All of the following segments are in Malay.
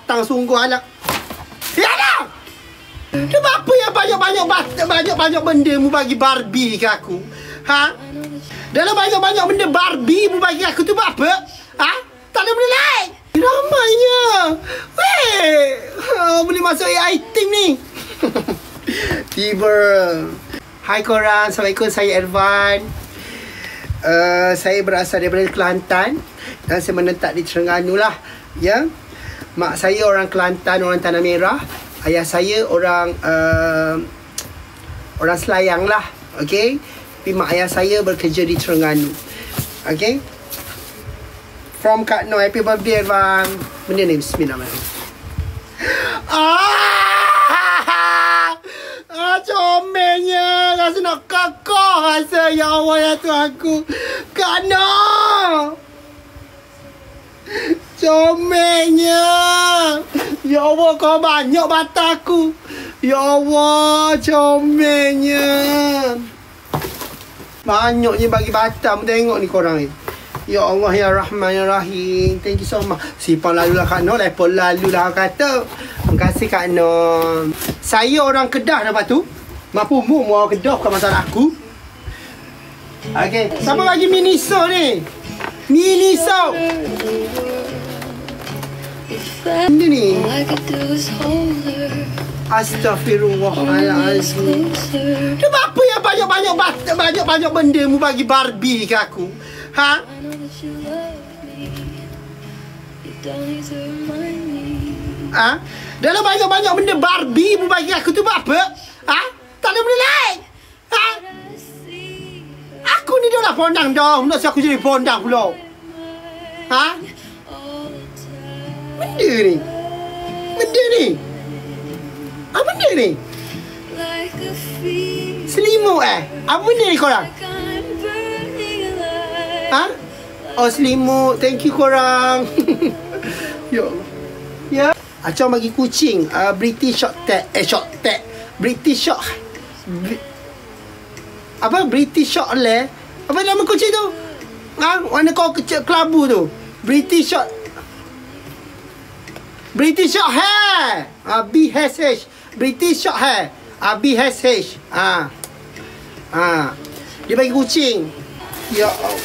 binatang sungguh anak. Yalah! Kenapa apa yang banyak benda mu bagi Barbie ke aku? Ha? Dalam banyak benda Barbie mu bagi aku tu buat apa? Ha? Tak ada benda lain. Ramainya. Weh, boleh masuk AI team ni. Tiba. Hai korang, Assalamualaikum, saya Ervan. Saya berasal daripada Kelantan dan saya menetap di Terengganu lah. Ya. Mak saya orang Kelantan, orang Tanah Merah. Ayah saya orang Selayang lah. Okay. Tapi mak ayah saya bekerja di Terengganu. Okay. From Kak Noh. Happy birthday, Ervan. Benda ni, bismillahirrahmanirrahim. Comelnya. Rasa nak kakak rasa. Ya Allah, ya Tuhan aku. Kak Noh. Comelnya. Ya Allah, kau banyak bata aku. Ya Allah, comelnya. Banyaknya bagi bata. Tengok ni korang ni. Ya Allah, ya Rahman, ya Rahim. Thank you so much. Simpang lalulah Kak Noh. Lepon lalulah kata. Terima kasih Kak Noh. Saya orang Kedah lepas tu. Mampu mu orang Kedah, bukan masalah aku. Okay. Siapa bagi Miniso ni? Miniso. Ini ni. Astaghfirullahaladzim. Kenapa apa yang banyak benda mu bagi Barbie ke aku? Ha? Ha? Dalam banyak benda Barbie mu bagi aku tu buat apa? Ha? Tak ada benda lain. Ha? Aku ni dah lah pondang dah. Nak aku jadi pondang pula. Ha? Benda ni. Apa benda ni? Selimut Apa benda ni korang? Ha? Oh, selimut. Thank you korang. Ya Allah. Ya. Acau bagi kucing British short tag. British short apa? British short hair. Apa nama kucing tu? Ha? Warna kau kecil kelabu tu. British short hair. BSH. British short hair. BSH. Dia bagi kucing. Ya Allah.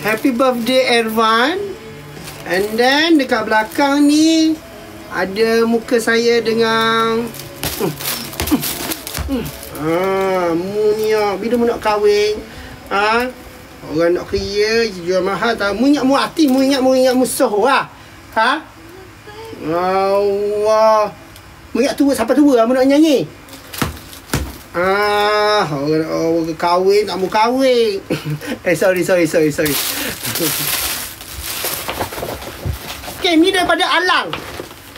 Happy birthday Ervan. And then dekat belakang ni ada muka saya dengan mu ni bila mu nak kahwin. Orang nak kaya jual mahal tau. Mu ingat mu artis, mu ingat musuh lah. Ha? Allah. Mu ingat tua siapa tua mu nak nyanyi? Orang kahwin tak mau kahwin. Sorry. Okay, ni daripada Alang.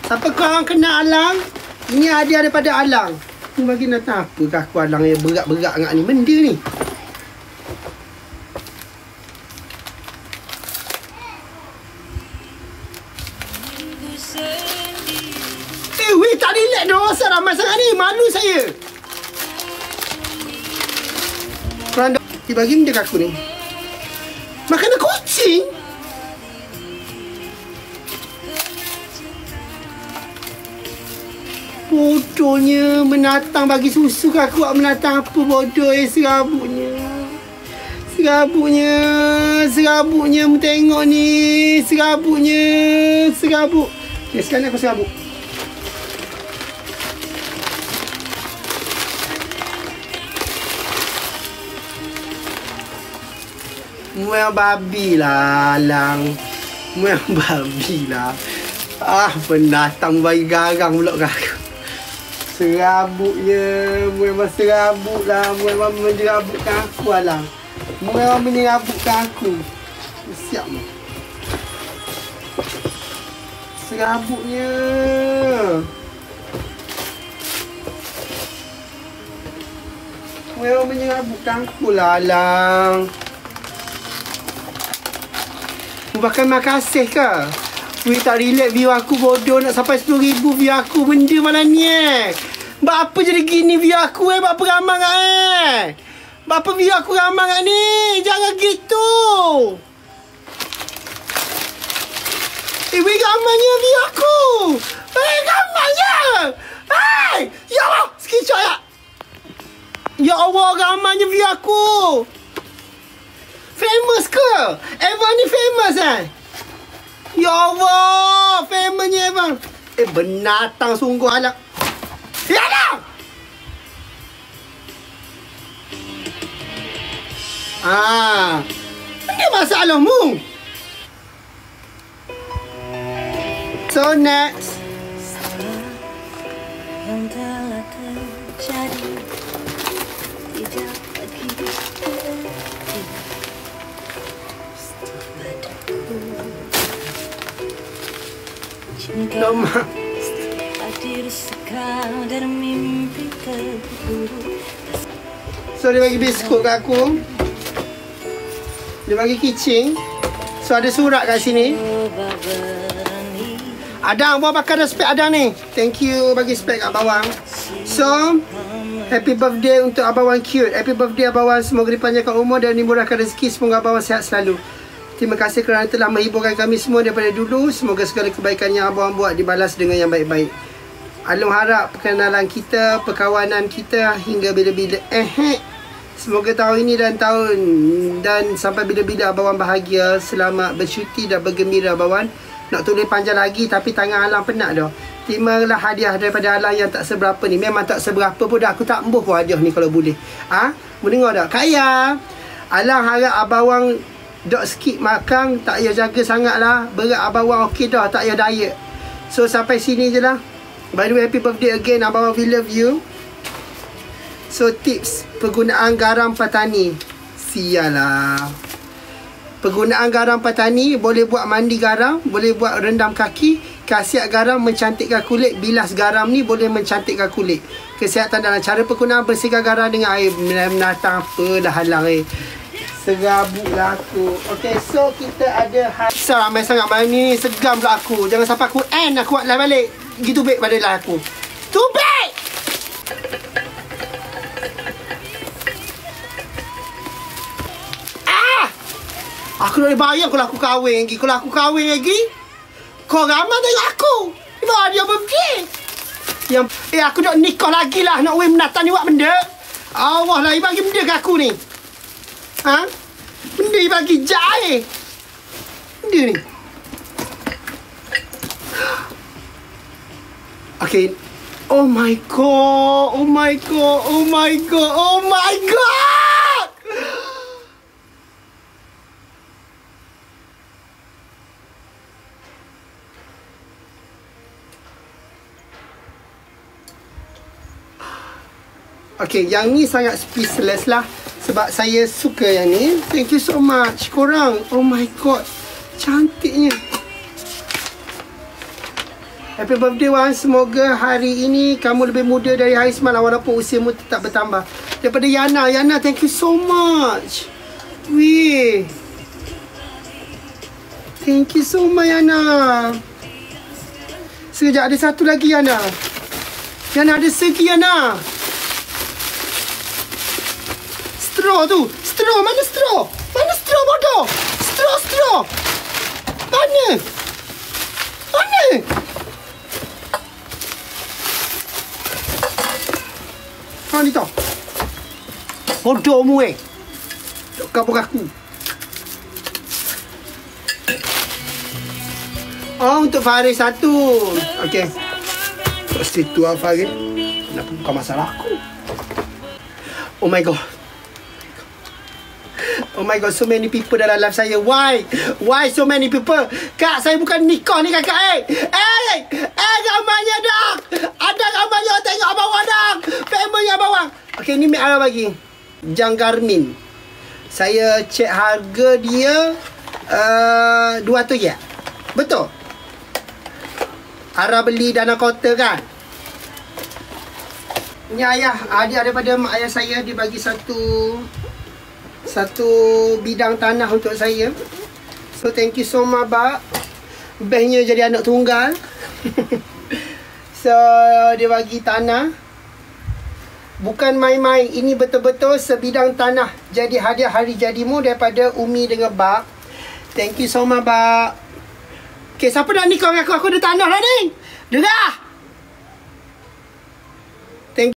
Siapa korang kenal Alang? Ini hadiah daripada Alang. Ni bagi datang apa ke aku Alang yang berat-berat sangat ni benda ni. Weh, tak relax dah. Asal ramai sangat ni. Malu saya. Korang dia bagi benda kat aku ni. Makanan kucing. Bodohnya. Menatang bagi susu kat aku. Menatang apa bodoh serabutnya. Serabutnya. Tengok ni. Serabut. Okay, sekarang aku serabut. Mual babi lah Alang. Mual babi lah. Pendatang bagi garang pula kat aku. Serabutnya. Mual serabut lah. Mual menjerabutkan aku Alang. Mual menyerabutkan aku. Siap mu. Serabutnya. Mual menyerabutkan aku lah Alang. Bahkan makasih ke? Weh, tak relax view aku bodoh. Nak sampai 10,000 view aku. Benda malam ni Buat apa jadi gini view aku Buat apa ramai kat Buat apa view aku ramai kat ni. Jangan gitu. Weh, ramainya view aku. Ramainya. Ya Allah. Screenshot ya. Ya Allah, ramainya view aku. Famous ke? Evan ni famous Ya Allah, famousnya Evan. Benatang sungguh anak. Ya Allah. Ini masalahmu. So next. Yang telah terjadi tidak lagi terjadi padaku. Cinta hadir sekadar mimpi terburuk. So dia bagi biskut kat aku. Dia bagi kicing. So ada surat kat sini. Adang, buat pakai ada spek Adang ni. Thank you bagi spek kat bawang. So, happy birthday untuk Abang Wan Cute. Happy birthday Abang Wan. Semoga dipanjangkan umur dan dimurahkan rezeki. Semoga Abang Wan sihat selalu. Terima kasih kerana telah menghiburkan kami semua daripada dulu. Semoga segala kebaikan yang Abang Wan buat dibalas dengan yang baik-baik. Alung harap perkenalan kita, perkawanan kita hingga bila-bila. Semoga tahun ini dan sampai bila-bila Abang Wan bahagia, selamat bercuti dan bergembira Abang Wan. Nak tulis panjang lagi tapi tangan Alang penat dah. Terimalah hadiah daripada Alang yang tak seberapa ni. Memang tak seberapa pun dah. Aku tak embuh pun hadiah ni kalau boleh. Mendengar tak? Kaya. Alang harap Abang Wan dok skip makan. Tak payah jaga sangat lah. Berat Abang Wan okey dah. Tak payah diet. So sampai sini je lah. By the way, happy birthday again Abang Wan. We love you. So tips penggunaan garam patani. Sialah. Penggunaan garam patani boleh buat mandi garam, boleh buat rendam kaki. Khasiat garam mencantikkan kulit. Bilas garam ni boleh mencantikkan kulit. Kesihatan dalam cara penggunaan, bersihkan garam dengan air menatang. Apalah halang serabut lah aku. Okay, so kita ada ramai sangat malam ni. Segam pula aku. Jangan sampai aku aku buat live balik. Gitu baik pada live aku. Too bad. Aku nak bayang kalau aku kahwin lagi. Kalau aku kahwin lagi, kau ramai tengok aku. Mana dia birthday? Yang aku nak nikah lagi lah. Nak weh menatang ni buat benda. Allah lah, bagi benda kat aku ni. Benda bagi jahil. Benda ni. Okay. Oh my god. Oh my god. Oh my god. Oh my god. Okay, yang ni sangat speechless lah. Sebab saya suka yang ni. Thank you so much korang. Oh my god, cantiknya. Happy birthday Wan. Semoga hari ini kamu lebih muda dari hari semalam, walaupun usiamu tetap bertambah. Daripada Yana. Yana, thank you so much. Weh, thank you so much Yana. Sekejap, ada satu lagi Yana. Yana, ada segi Yana. Straw tu. Straw. Mana straw? Mana straw bodoh? Straw. Mana? Ni tau. Bodoh mu dok kabur aku. Oh, untuk Faris satu. Okey. Tok situ Faris. Kenapa bukan masalah aku? Oh my god. Oh my god, so many people dalam live saya. Why? Why so many people? Kak, saya bukan nikah ni kakak. Gambarnya dah. Ada gambarnya, tengok Abang Wan dah. Family Abang Wan. Okay, ni Mek Ara bagi. Jang Garmin. Saya cek harga dia 200 je. Betul? Ara beli dana kota kan? Ni ayah, dia daripada mak ayah saya. Dia bagi satu bidang tanah untuk saya. So thank you so much Bak. Bestnya jadi anak tunggal. So dia bagi tanah. Bukan main-main. Ini betul-betul sebidang tanah. Jadi hadiah hari jadimu daripada Umi dengan Bak. Thank you so much, Bak. Okay, siapa nak nikah dengan aku? Aku ada tanah lah ni. Dengar.